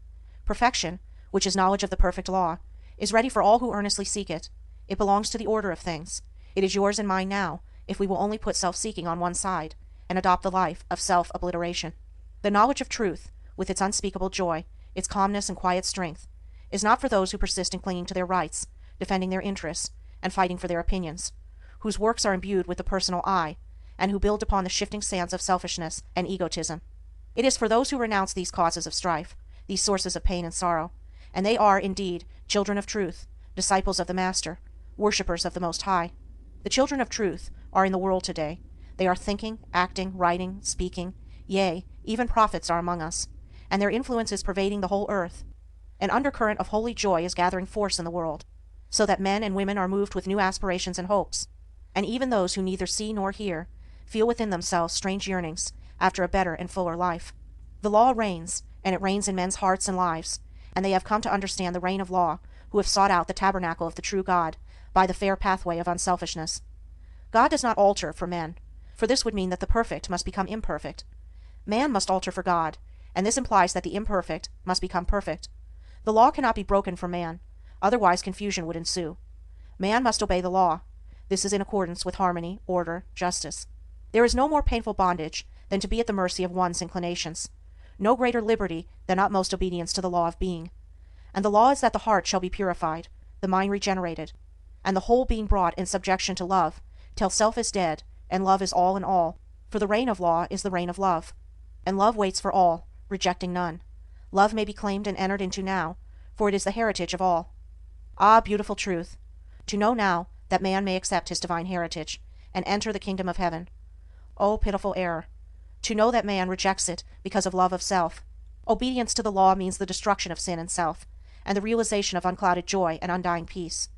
Perfection, which is knowledge of the perfect law, is ready for all who earnestly seek it. It belongs to the order of things. It is yours and mine now, if we will only put self-seeking on one side, and adopt the life of self-obliteration. The knowledge of truth, with its unspeakable joy, its calmness and quiet strength, is not for those who persist in clinging to their rights, defending their interests, and fighting for their opinions, whose works are imbued with the personal I, and who build upon the shifting sands of selfishness and egotism. It is for those who renounce these causes of strife, these sources of pain and sorrow, and they are, indeed, children of truth, disciples of the Master, worshippers of the Most High. The children of truth are in the world today. They are thinking, acting, writing, speaking, yea, even prophets are among us, and their influence is pervading the whole earth. An undercurrent of holy joy is gathering force in the world, so that men and women are moved with new aspirations and hopes, and even those who neither see nor hear feel within themselves strange yearnings after a better and fuller life. The law reigns, and it reigns in men's hearts and lives, and they have come to understand the reign of law, who have sought out the tabernacle of the true God by the fair pathway of unselfishness. God does not alter for men, for this would mean that the perfect must become imperfect. Man must alter for God, and this implies that the imperfect must become perfect. The law cannot be broken for man, otherwise confusion would ensue. Man must obey the law. This is in accordance with harmony, order, justice. There is no more painful bondage than to be at the mercy of one's inclinations, no greater liberty than utmost obedience to the law of being. And the law is that the heart shall be purified, the mind regenerated, and the whole being brought in subjection to love, till self is dead, and love is all in all, for the reign of law is the reign of love. And love waits for all, rejecting none. Love may be claimed and entered into now, for it is the heritage of all. Ah, beautiful truth! To know now that man may accept his divine heritage, and enter the kingdom of heaven. Oh, pitiful error! To know that man rejects it because of love of self. Obedience to the law means the destruction of sin and self, and the realization of unclouded joy and undying peace.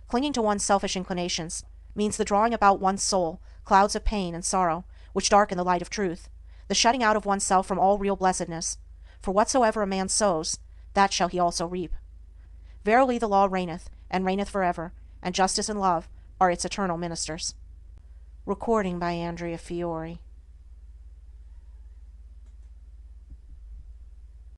Clinging to one's selfish inclinations means the drawing about one's soul clouds of pain and sorrow, which darken the light of truth, the shutting out of oneself from all real blessedness. For whatsoever a man sows, that shall he also reap. Verily the law reigneth, and reigneth forever, and justice and love are its eternal ministers. Recording by Andrea Fiore.